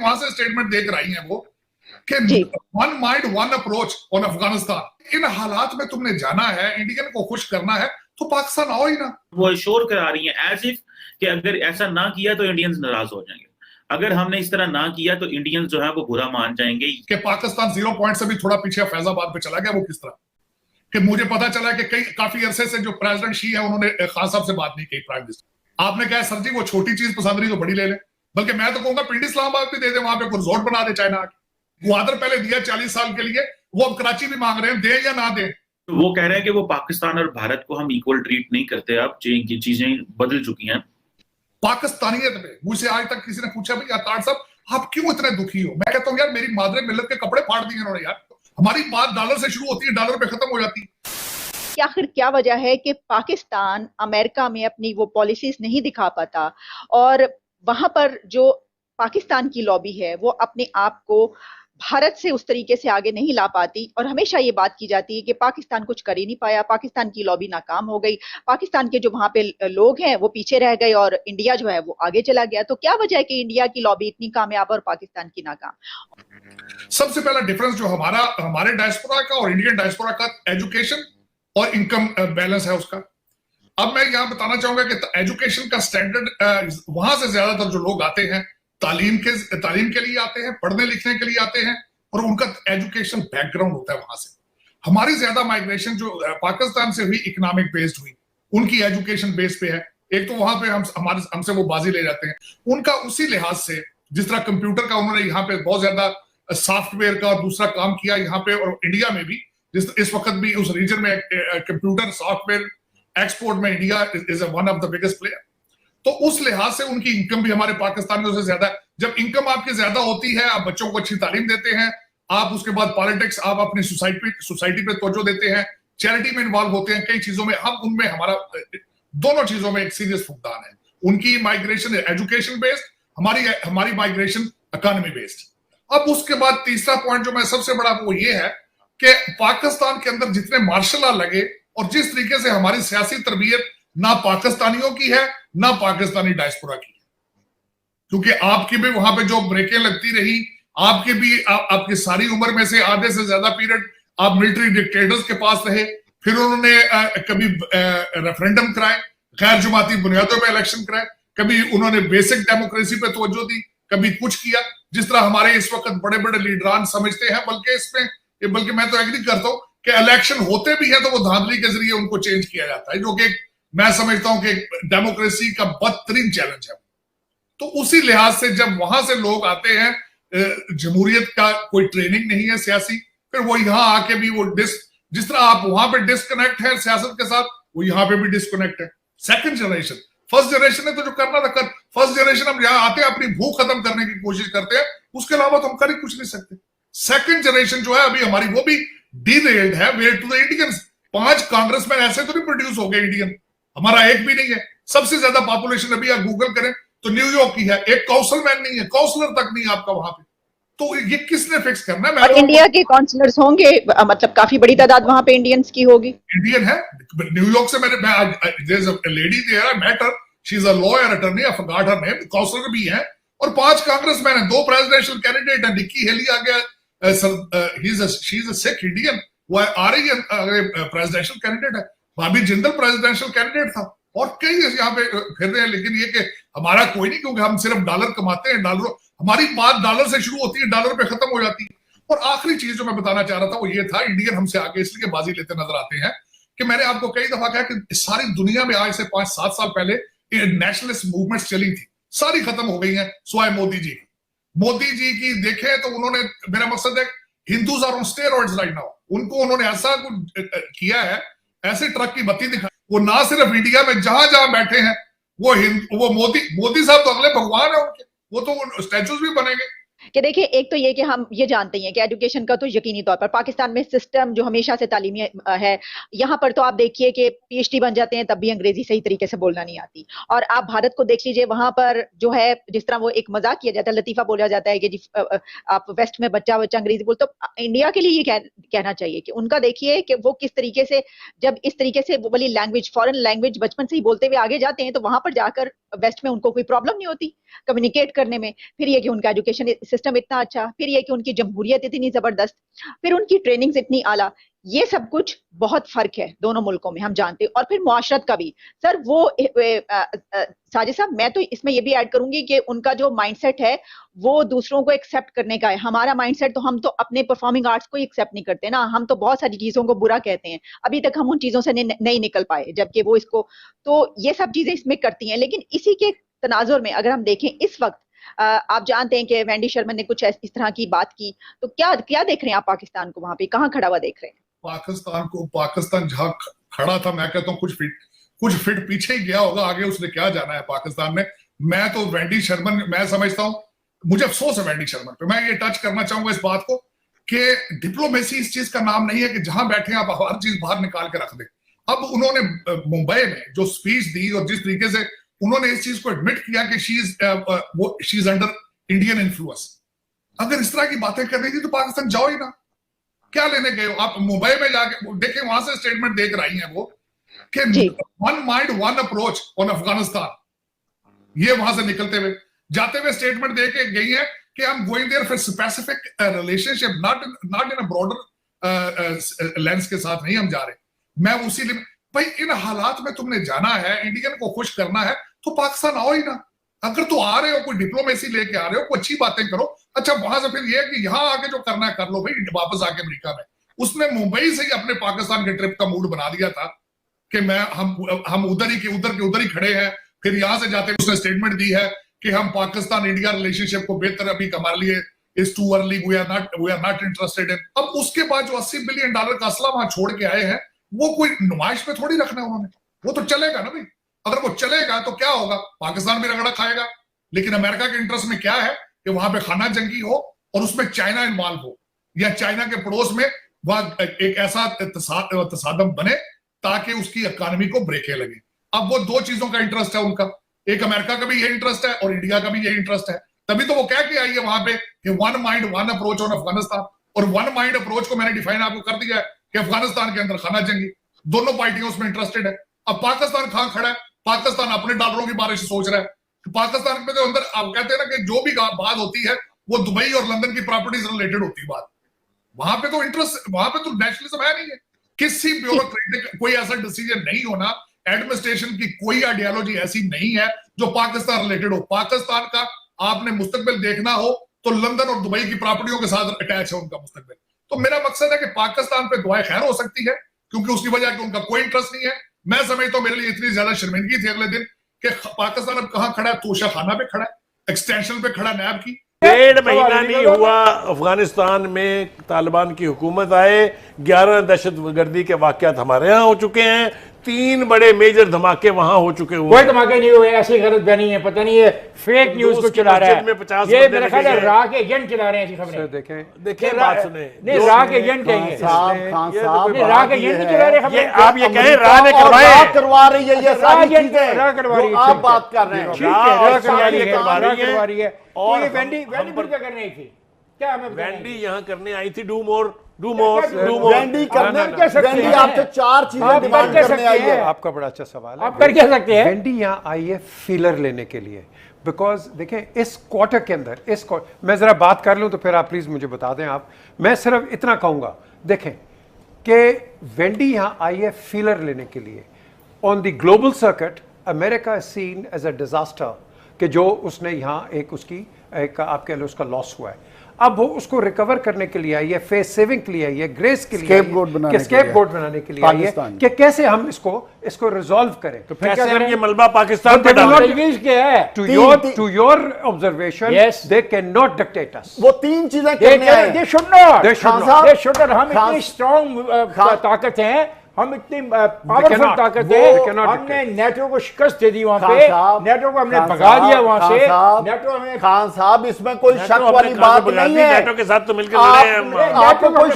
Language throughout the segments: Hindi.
वहां से स्टेटमेंट देकर आई हैं वो कि one mind one approach on Afghanistan. इन हालात में तुमने जाना है, इंडियन को खुश करना है, तो पाकिस्तान आओ ही ना। वो एश्योर करा रही है एज इफ कि अगर ऐसा ना किया तो इंडियंस नाराज हो जाएंगे, अगर हमने इस तरह ना किया तो इंडियंस जो है वो बुरा मान जाएंगे। कि पाकिस्तान 0 पॉइंट से भी थोड़ा पीछे फैजाबाद पे चला गया, वो किस तरह कि मुझे पता चला कि काफी अरसे से जो प्रेसिडेंट शी है उन्होंने खान साहब से बात नहीं की, प्राइम मिनिस्टर। आपने कहा सर जी वो छोटी चीज पसंद रही तो बड़ी ले ले, बल्कि मैं तो कहूंगा पिंडी इस्लामाबाद भी दे दे, वहां पे कोई रिजॉर्ट बना दे चाइना आके। ग्वादर पहले दिया 40 साल के लिए, वो अब कराची भी मांग रहे हैं, दे या ना दे। तो वो कह रहे हैं कि वो पाकिस्तान और भारत को हम इक्वल ट्रीट नहीं करते, अब ये चीजें बदल चुकी हैं। पाकिस्तानियत में मुझसे आज तक किसी ने पूछा भाई अतार साहब आप क्यों इतने दुखी हो, मैं कहता हूँ यार मेरी मादरे मिल्लत के कपड़े फाड़ दिए इन्होंने यार। हमारी बात डॉलर से शुरू होती है, डॉलर पे खत्म हो जाती है। आखिर क्या वजह है कि पाकिस्तान अमेरिका में अपनी वो पॉलिसीज नहीं दिखा पाता और वहां पर जो पाकिस्तान की लॉबी है वो अपने आप को भारत से उस तरीके से आगे नहीं ला पाती, और हमेशा ये बात की जाती है कि पाकिस्तान कुछ कर ही नहीं पाया, पाकिस्तान की लॉबी नाकाम हो गई, पाकिस्तान के जो वहां पे लोग हैं वो पीछे रह गए और इंडिया जो है वो आगे चला गया। तो क्या वजह है कि इंडिया की लॉबी इतनी कामयाब और पाकिस्तान की नाकाम? सबसे पहला डिफरेंस जो हमारे डायस्पोरा का और इंडियन डायस्पोरा का एजुकेशन और इनकम बैलेंस है उसका। अब मैं यहां बताना चाहूंगा कि एजुकेशन का स्टैंडर्ड वहां से ज्यादातर जो लोग आते हैं तालीम के लिए आते हैं, पढ़ने लिखने के लिए आते हैं, और उनका एजुकेशन बैकग्राउंड होता है वहां से। हमारी ज्यादा माइग्रेशन जो पाकिस्तान से हुई इकोनॉमिक बेस्ड हुई, उनकी एजुकेशन बेस पे है। एक तो वहां पे हमसे वो बाजी ले जाते हैं, उनका उसी लिहाज से जिस तरह कंप्यूटर का उन्होंने यहाँ पे बहुत ज्यादा सॉफ्टवेयर का दूसरा काम किया यहाँ पे, और इंडिया में भी इस वक्त भी उस रीजन में कंप्यूटर सॉफ्टवेयर एक्सपोर्ट में India is one of the biggest player. तो उस लिहाज से उनकी इनकम भी हमारे पाकिस्तानियों से ज्यादा है। जब इनकम आपकी ज्यादा होती है, आप बच्चों को अच्छी तालीम देते हैं, आप उसके बाद पॉलिटिक्स, आप अपनी सोसाइटी पे तवज्जो देते हैं, चैरिटी में इन्वॉल्व होते हैं, कई चीजों में हम उनमें हमारा दोनों चीजों में एक सीरियस फुकदान है। उनकी माइग्रेशन एजुकेशन बेस्ड, हमारी माइग्रेशन इकोनॉमी बेस्ड। अब उसके बाद तीसरा पॉइंट जो मैं सबसे बड़ा वो ये है कि पाकिस्तान के अंदर जितने मार्शल लॉ लगे और जिस तरीके से हमारी सियासी तरबियत ना पाकिस्तानियों की है ना पाकिस्तानी डायस्पोरा की है, क्योंकि आपकी भी वहां पे जो ब्रेकें लगती रही, आपके भी आपकी सारी उम्र में से आधे से ज्यादा पीरियड आप मिलिट्री डिक्टेटर्स के पास रहे। फिर उन्होंने कभी रेफरेंडम कराए, गैर जमाती बुनियादों पर इलेक्शन कराए, कभी उन्होंने बेसिक डेमोक्रेसी पे तवज्जो दी, कभी कुछ किया, जिस तरह हमारे इस वक्त बड़े बड़े लीडरान समझते हैं। बल्कि मैं तो एग्री करता हूं कि इलेक्शन होते भी है तो वो धांधली के जरिए उनको चेंज किया जाता है, जो कि मैं समझता हूं कि डेमोक्रेसी का बदतरीन चैलेंज है। तो उसी लिहाज से जब वहां से लोग आते हैं, जमहूरियत का कोई ट्रेनिंग नहीं है सियासी, फिर वो यहाँ आके भी वो जिस तरह आप वहां पे डिस्कनेक्ट है सियासत के साथ, वो यहाँ पे भी डिस्कनेक्ट है। सेकंड जनरेशन, फर्स्ट जनरेशन ने तो जो करना था कर, फर्स्ट जनरेशन हम यहाँ आते हैं अपनी भूख खत्म करने की कोशिश करते हैं, उसके अलावा तो हम कर ही कुछ नहीं सकते। सेकंड जनरेशन जो है अभी हमारी, वो भी डीरेल्ड है where to the Indians. 5 congressman ऐसे तो नहीं प्रोड्यूस हो गए इंडियन, हमारा एक भी नहीं है। सबसे ज्यादा पॉपुलेशन अभी आप गूगल करें तो न्यूयॉर्क की है, एक काउंसलमैन नहीं है, काउंसलर तक नहीं आपका वहां पे। तो ये किसने फिक्स करना है? और इंडिया के काउंसलर्स होंगे, मतलब काफी बड़ी तादाद वहां पे इंडियंस की होगी। इंडियन है न्यूयॉर्क से। Lady there, I met her, she is a lawyer attorney, I forgot her name, counsellor भी है, और 5 कांग्रेसमैन है, 2 प्रेसिडेंशियल कैंडिडेट है। निक्की हेली आ गया, she is a Sikh Indian, वो आ रही है प्रेसिडेंशियल कैंडिडेट है। भाभी जिंदल प्रेसिडेंशियल कैंडिडेट था, और कई यहाँ पे फिर रहे हैं। लेकिन ये कि हमारा कोई नहीं, क्योंकि हम सिर्फ डॉलर कमाते हैं, डॉलर, हमारी बात डॉलर से शुरू होती है, डॉलर पे खत्म हो जाती है। और आखिरी चीज जो मैं बताना चाह रहा था वो ये था, इंडियन हमसे आगे इसलिए बाजी लेते नजर आते हैं कि मैंने आपको कई दफा कहा कि सारी दुनिया में आज से 5-7 साल पहले नेशनलिस्ट मूवमेंट्स चली थी, सारी खत्म हो गई हैं सिवाय मोदी जी की देखें तो उन्होंने, मेरा मकसद है Hindus are on steroids right now, उनको उन्होंने ऐसा कुछ किया है, ऐसे ट्रक की बत्ती दिखाई, वो ना सिर्फ इंडिया में जहां जहां बैठे हैं, वो मोदी साहब तो अगले भगवान है उनके, वो तो स्टैचूज भी बनेंगे। कि देखिए, एक तो ये कि हम ये जानते हैं कि एजुकेशन का तो यकीनी तौर पर पाकिस्तान में सिस्टम जो हमेशा से तालीमी है, यहाँ पर तो आप देखिए कि पीएचडी बन जाते हैं तब भी अंग्रेजी सही तरीके से बोलना नहीं आती। और आप भारत को देख लीजिए, वहां पर जो है जिस तरह वो एक मजाक किया जाता है, लतीफा बोला जाता है कि जी आप वेस्ट में बच्चा अंग्रेजी बोलते, तो इंडिया के लिए ये कहना चाहिए कि उनका देखिए कि वो किस तरीके से, जब इस तरीके से वो वाली लैंग्वेज, फॉरेन लैंग्वेज बचपन से ही बोलते हुए आगे जाते हैं, तो वहां पर जाकर वेस्ट में उनको कोई प्रॉब्लम नहीं होती कम्युनिकेट करने में, फिर ये कि उनका एजुकेशन सिस्टम इतना अच्छा, फिर ये कि उनकी जमहूरियत इतनी जबरदस्त, फिर उनकी ट्रेनिंग्स इतनी आला, ये सब कुछ बहुत फर्क है दोनों मुल्कों में, हम जानते हैं। और फिर मुआशरत का भी सर, वो साजिद साहब, मैं तो इसमें ये भी ऐड करूंगी कि उनका जो माइंडसेट है वो दूसरों को एक्सेप्ट करने का है। हमारा माइंडसेट तो, हम तो अपने परफॉर्मिंग आर्ट्स को ही एक्सेप्ट नहीं करते ना, हम तो बहुत सारी चीजों को बुरा कहते हैं, अभी तक हम उन चीजों से नहीं निकल पाए, जबकि वो इसको, तो ये सब चीजें इसमें करती हैं। लेकिन इसी के तनाजुर में अगर हम देखें इस वक्त, आप जानते हैं कि वेंडी शर्मन ने कुछ इस तरह की बात की, तो क्या क्या देख रहे हैं आप पाकिस्तान को, वहां पे कहाँ खड़ा हुआ देख रहे हैं? पाकिस्तान जहां खड़ा था, मैं कहता हूँ कुछ फिट पीछे ही गया होगा, आगे उसने क्या जाना है पाकिस्तान में। मैं तो वेंडी शर्मन, मैं समझता हूं, मुझे अफसोस है वेंडी शर्मन पे। मैं ये टच करना चाहूंगा इस बात को कि डिप्लोमेसी इस चीज का नाम नहीं है कि जहां बैठे आप हर चीज बाहर निकाल के रख दें। अब उन्होंने मुंबई में जो स्पीच दी और जिस तरीके से उन्होंने इस चीज को एडमिट किया कि she is under Indian influence, अगर इस तरह की बातें कर रही थी तो पाकिस्तान जाओ ही ना, क्या लेने गए हो आप? मुंबई में जाके देखें, वहां से स्टेटमेंट देख रही हैं वो कि one mind one approach on Afghanistan, ये वहां से निकलते हुए जाते हुए स्टेटमेंट दे के गई है कि I am going there for specific relationship, not in a broader lens के साथ नहीं हम जा रहे। मैं उसी लिए, भाई इन हालात में तुमने जाना है, इंडियन को खुश करना है, तो पाकिस्तान आओ ही ना। अगर तो आ रहे हो, कोई डिप्लोमेसी लेके आ रहे हो, कोई अच्छी बातें करो। अच्छा, वहां से फिर ये कि यहाँ आके जो करना है कर लो भाई, वापस आके अमेरिका में। उसने मुंबई से ही अपने पाकिस्तान के ट्रिप का मूड बना दिया था कि हम उधर ही खड़े हैं। फिर यहां से जाते उसने स्टेटमेंट दी है कि हम पाकिस्तान इंडिया रिलेशनशिप को बेहतर अभी हमारे लिए is too early, we are not interested in. अब उसके बाद जो $80 बिलियन का असला वहां छोड़ के आए हैं, वो कोई नुमाइश पे थोड़ी रखना है उन्होंने, वो तो चलेगा ना भाई। अगर वो चलेगा तो क्या होगा, पाकिस्तान भी रगड़ा खाएगा। लेकिन अमेरिका के इंटरेस्ट में क्या है कि वहां पे खाना जंगी हो और उसमें चाइना इन्वॉल्व हो, या चाइना के पड़ोस में वह एक ऐसा तसादम बने ताकि उसकी इकोनॉमी को ब्रेके लगे। अब वो दो चीजों का इंटरेस्ट है उनका, एक अमेरिका का भी ये इंटरेस्ट है और इंडिया का भी ये इंटरेस्ट है। तभी तो वो कह के आई है वहां पे कि one mind one approach on Afghanistan. और वन माइंड अप्रोच को मैंने डिफाइन आपको कर दिया है कि अफगानिस्तान के अंदर खाना जंगी, दोनों पार्टियां उसमें इंटरेस्टेड है। अब पाकिस्तान कहां खड़ा है? पाकिस्तान अपने डॉलरों की बारिश सोच रहा है। पाकिस्तान में तो अंदर आप कहते हैं ना कि जो भी बात होती है वो दुबई और लंदन की प्रॉपर्टीज रिलेटेड होती है बात। वहां पे तो इंटरेस्ट, वहां पे तो नेशनलिज्म है नहीं है। किसी ब्यूरोक्रेटिक कोई ऐसा डिसीजन नहीं होना, एडमिनिस्ट्रेशन की कोई आइडियोलॉजी ऐसी नहीं है जो पाकिस्तान रिलेटेड हो। पाकिस्तान का आपने मुस्तकबिल देखना हो तो लंदन और दुबई की प्रॉपर्टियों के साथ अटैच है उनका मुस्तकबिल। तो मेरा मकसद है कि पाकिस्तान पे दुआएं खैर हो सकती है, क्योंकि उसकी वजह कि उनका कोई इंटरेस्ट नहीं है। मैं समझता हूं मेरे लिए इतनी ज्यादा शर्मिंदगी थी अगले दिन कि पाकिस्तान अब कहां खड़ा है, तोशा खाना पे खड़ा है, एक्सटेंशन पे खड़ा नैब की। 1.5 महीना नहीं हुआ अफगानिस्तान में तालिबान की हुकूमत आए, 11 दहशतगर्दी के वाकयात हमारे यहाँ हो चुके हैं, 3 बड़े मेजर धमाके वहां हो चुके हुए। कोई धमाके नहीं हुए, ऐसी गलत बयानी है, पता नहीं है फेक न्यूज को चला रहा है, ये मेरा ख्याल है राह के एजेंट चला रहे हैं ऐसी खबरें। देखें बात सुने, नहीं राह के एजेंट है ये, खान साहब राह के एजेंट चला रहे खबरें। आप ये कहें राह ने करवा रही है, ये सारी चीजें राह करवा रही है, आप बात कर रहे हैं, ठीक है, राह करवा रही है। और ये वेंडी फिर क्या करने आई थी, क्या हमें वेंडी यहाँ करने आई थी डू मोर। वेंडी आपसे 4 चीजें डिमांड करने आई है। आपका बड़ा अच्छा सवाल है, आप कर क्या सकते हैं? वेंडी यहाँ आई है फीलर लेने के लिए, बिकॉज देखें इस क्वार्टर के अंदर मैं जरा बात कर लूं तो फिर आप प्लीज मुझे बता दें। आप, मैं सिर्फ इतना कहूंगा, देखें कि वेंडी यहाँ आई है फीलर लेने के लिए। On the global circuit America is seen as a disaster कि जो उसने यहाँ एक आप कह लो उसका लॉस हुआ है। अब वो उसको रिकवर करने के लिए आई है, फेस सेविंग के लिए आई है, ग्रेस के लिए, स्केपगोट बनाने के लिए आई है कि कैसे हम इसको रिजॉल्व करें। तो फिर कैसे हम ये मलबा पाकिस्तान पे डालें? To your observation they can not dictate us. वो 3 चीजें करने आए। They should not. हम इतनी स्ट्रॉन्ग ताकत हैं, हम इतनी पावरफुल ताकत है, हमने नेटो को शिकस्त दे दी वहां पे, नेटो को हमने भगा दिया वहां से। नेटो में खान साहब इसमें कोई शक वाली बात नहीं है, नेटो के साथ तो मिलकर लड़े हैं। आपको कोई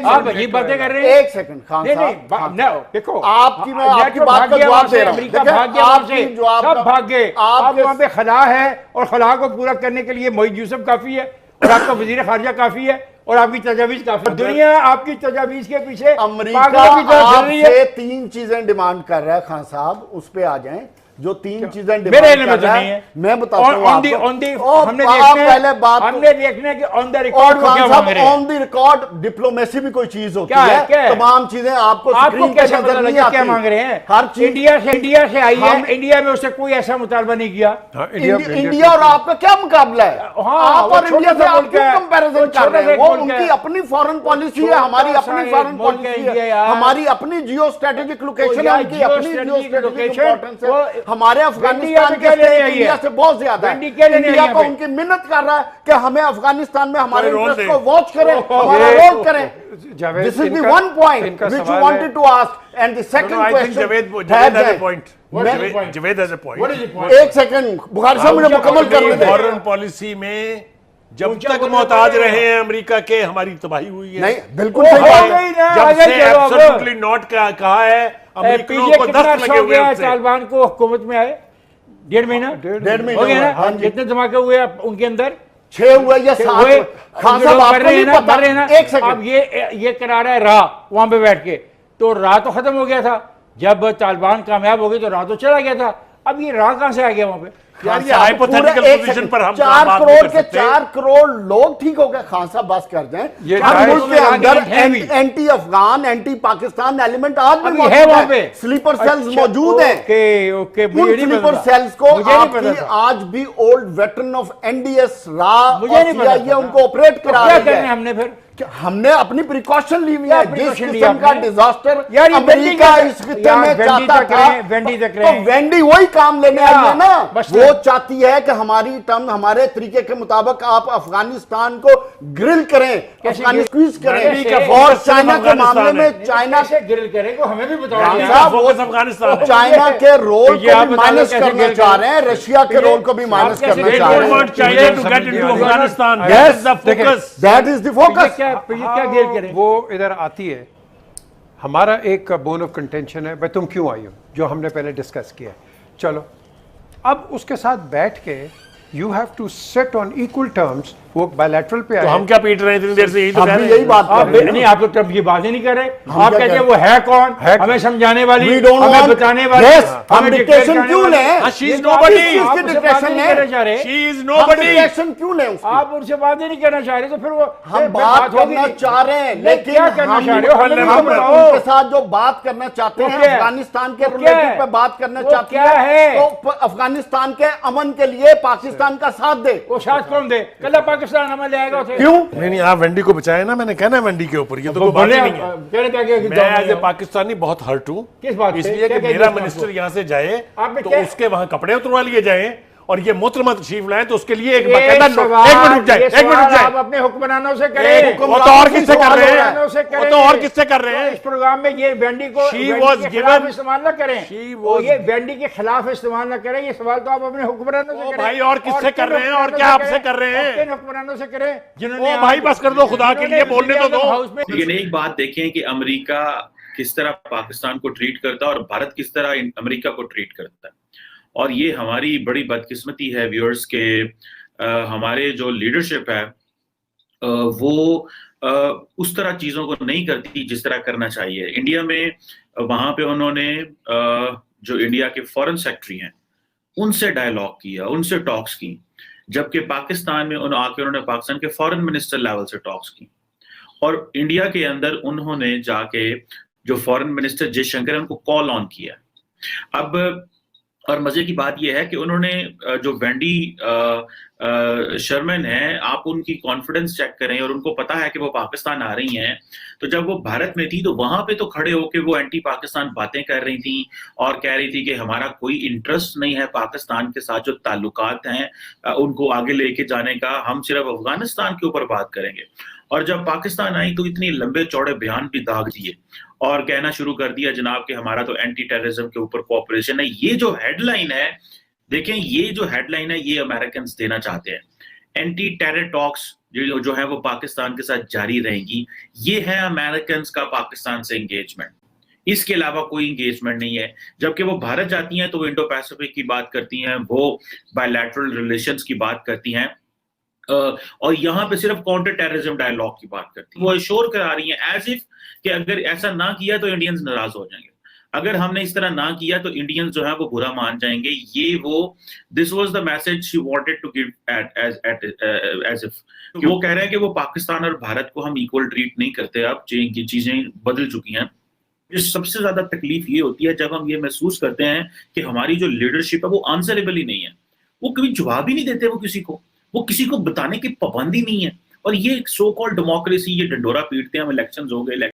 आप अजीब बातें कर रहे हैं। 1 सेकंड खान साहब, देखो आपकी बात का जवाब दे रहा हूं। अमेरिका भाग गया वहां से, सब भाग गए। आप वहां पे खला है और खला को पूरा करने के लिए मोहित यूसुफ काफी है और आपका वजीर खारजा काफी है और आपकी तजावीज काफी। दुनिया आपकी तजावीज के पीछे अमेरिका आपसे 3 चीजें डिमांड कर रहा है। खान साहब उस पे आ जाएं। जो 3 चीजें मेरे डिमांड इल्म कर में तो रहा नहीं है, है। मैं बताता हूं ऑन दी हमने देखना है कि ऑन द रिकॉर्ड वो क्या मांग रहे हैं। ऑन द रिकॉर्ड डिप्लोमेसी भी कोई चीज होती क्या है? है, तमाम चीजें आपको स्क्रीन पे कैसे नजर पता नहीं लगा क्या आती। मांग रहे हैं? हर चीज इंडिया से आई है, इंडिया में उससे कोई ऐसा मुतालबा नहीं किया। इंडिया और आपका क्या मुकाबला है? आप और इंडिया से आप क्यों कंपैरिजन कर रहे हैं? वो उनकी अपनी फॉरेन पॉलिसी है, हमारी अपनी फॉरेन पॉलिसी है, हमारी अपनी जियो स्ट्रेटेजिक लोकेशन है, उनकी अपनी जियो स्ट्रेटेजिक इंपॉर्टेंस है। हमारे अफगानिस्तान के स्टेट इंडिया से बहुत ज्यादा है। इंडिया को उनकी मिन्नत कर रहा है कि हमें अफगानिस्तान में हमारे इंटरेस्ट को वॉच करें, हमारा रोल करें। This is the one point which you wanted to ask, and the second question. Javed has a point. एक सेकंड बुखारी साहब मुझे मुकम्मल करने दें। फॉरेन पॉलिसी में जब तक मोहताज रहे हैं अमेरिका के, हमारी तबाही हुई है। नहीं, बिल्कुल सही बात है। जब से एब्सोल्युटली नॉट कहा है, अमेरिकनों को दस्त लगे हुए हैं। तालिबान को हुकूमत में आए 1.5 महीना हो गया ना? कितने धमाके हुए उनके अंदर? 6 हुए या 7? खान साहब आपको नहीं पता? एक सेकंड, अब ये करा रहा है राह वहां पे बैठ के, तो राह तो खत्म हो गया था। जब तालिबान कामयाब हो गए तो राह तो चला गया था। अब ये राह कहां से आ गया वहां पे? यार ये हाइपोथेटिकल पोजीशन पर हम 4 करोड़ के 4 करोड़ लोग ठीक हो गए। खान साहब बस कर जाएं। हर मुल्क के अंदर anti Afghan, anti Pakistan element आज भी मौजूद है, वहां पे स्लीपर सेल्स मौजूद हैं। ओके उन स्लीपर सेल्स को आपकी आज भी ओल्ड वेटरन ऑफ एनडीएस उनको ऑपरेट करा रही है। हमने फिर हमने अपनी प्रिकॉशन ली हुई है। जिस किस्म का डिजास्टर अमेरिका इस खित्ते में चाहता था, तो वेंडी वही काम लेने आई है ना। वो चाहती है कि हमारी टर्म, हमारे तरीके के मुताबिक आप अफगानिस्तान को ग्रिल करें, स्क्वीज करें। और चाइना के मामले में चाइना से ग्रिल करें को हमें भी बताओ। अफगानिस्तान चाइना के रोल को भी माइनस करना चाह रहे हैं, रशिया के रोल को भी माइनस करना चाह रहे हैं। That is the focus. क्या वो इधर आती है। हमारा एक बोन ऑफ कंटेंशन है, भाई तुम क्यों आई हो, जो हमने पहले डिस्कस किया। चलो अब उसके साथ बैठ के you have to set on equal terms. वो बायलैटरल पे तो हम क्या पीट रहे हैं इतनी देर से? यही तो कह रहे हैं। यही बात कर रहे हैं। नहीं, आप तो ट्रम्प की बात ही नहीं कर रहे। आप कहते हैं वो है कौन, हमें समझाने वाली, हमें बताने वाली। हम डिक्टेशन क्यों लें? She is nobody. आप उनसे बात नहीं करना चाह रहे। She is nobody. डिक्टेशन क्यों लें? आप उनसे बात ही नहीं करना चाह रहे, तो फिर वो हम बात करना चाह रहे हैं, लेकिन क्या करना चाह रहे हो? हम उनके साथ जो बात करना चाहते हैं, अफगानिस्तान के रिलेटिव पे बात करना चाहते हैं, तो अफगानिस्तान के अमन के लिए पाकिस्तान का साथ दे। वो साथ कौन दे? कल पाकिस्तान अमन ले आएगा। क्यों नहीं, आप वेंडी को बचाए ना, मैंने कहना है वेंडी के ऊपर, ये तो कोई बात ही नहीं है। मैं एज ए पाकिस्तानी बहुत हर्ट हूँ, इसलिए कि मेरा मिनिस्टर यहाँ से जाए तो उसके वहां कपड़े उतरवा लिए जाए और ये मोहतरमा तशरीफ लाए, तो उसके लिए एक बाकायदा एक मिनट रुक जाए। आप अपने हुक्मरानों से करें। वो तो और किससे कर रहे हैं? वो तो और किससे कर रहे हैं? इस प्रोग्राम में ये वेंडी को इस्तेमाल न करें, ये वेंडी के खिलाफ इस्तेमाल न करें। ये सवाल तो आप अपने हुक्मरानों से करें। भाई और किससे कर रहे हैं और क्या आपसे कर रहे हैं? किन हुक्मरानों से करें जिन्होंने? भाई बस कर दो, खुदा के लिए बोलने तो दो। लेकिन एक बात देखें कि अमेरिका किस तरह पाकिस्तान को ट्रीट करता है और भारत किस तरह अमेरिका को ट्रीट करता है। और ये हमारी बड़ी बदकिस्मती है व्यूअर्स के हमारे जो लीडरशिप है वो उस तरह चीज़ों को नहीं करती जिस तरह करना चाहिए। इंडिया में वहाँ पे उन्होंने जो इंडिया के फॉरेन सेक्रेटरी हैं उनसे डायलॉग किया, उनसे टॉक्स की, जबकि पाकिस्तान में उन्होंने पाकिस्तान के फॉरेन मिनिस्टर लेवल से टॉक्स की। और इंडिया के अंदर उन्होंने जाके जो फॉरेन मिनिस्टर जयशंकर है उनको कॉल ऑन किया। अब और मजे की बात यह है कि उन्होंने जो वेंडी शर्मन है, आप उनकी कॉन्फिडेंस चेक करें और उनको पता है कि वो पाकिस्तान आ रही हैं, तो जब वो भारत में थी तो वहां पे तो खड़े होके वो एंटी पाकिस्तान बातें कर रही थी और कह रही थी कि हमारा कोई इंटरेस्ट नहीं है पाकिस्तान के साथ जो ताल्लुकात हैं उनको आगे लेके जाने का, हम सिर्फ अफगानिस्तान के ऊपर बात करेंगे। और जब पाकिस्तान आई तो इतनी लंबे चौड़े बयान भी दाग दिए और कहना शुरू कर दिया जनाब कि हमारा तो एंटी टेररिज्म के ऊपर कोऑपरेशन है। ये जो हेडलाइन है, देखें ये जो हेडलाइन है ये अमेरिकन देना चाहते हैं। एंटी टेरर टॉक्स जो है वो पाकिस्तान के साथ जारी रहेंगी, ये है अमेरिकन का पाकिस्तान से एंगेजमेंट, इसके अलावा कोई एंगेजमेंट नहीं है। जबकि वो भारत जाती हैं तो वो इंडो पैसिफिक की बात करती हैं, वो बायलैटरल रिलेशंस की बात करती हैं और यहाँ पे सिर्फ काउंटर टेररिज्म डायलॉग की बात करती है। वो एश्योर करा रही हैं एज इफ कि अगर ऐसा ना किया तो इंडियंस नाराज हो जाएंगे। अगर हमने इस तरह ना किया तो इंडियंस जो है वो बुरा मान जाएंगे। ये वो this was the message she wanted to give as if कि वो कह रहे हैं कि वो पाकिस्तान और भारत को हम इक्वल ट्रीट नहीं करते, अब चीजें बदल चुकी हैं। ये सबसे ज्यादा तकलीफ ये होती है जब हम ये महसूस करते हैं कि हमारी जो लीडरशिप है वो आंसरेबल ही नहीं है, वो कभी जवाब ही नहीं देते, वो किसी को बताने की पाबंदी नहीं है। और ये सो कॉल्ड डेमोक्रेसी, ये डंडोरा पीटते हैं, हम इलेक्शंस हो गए,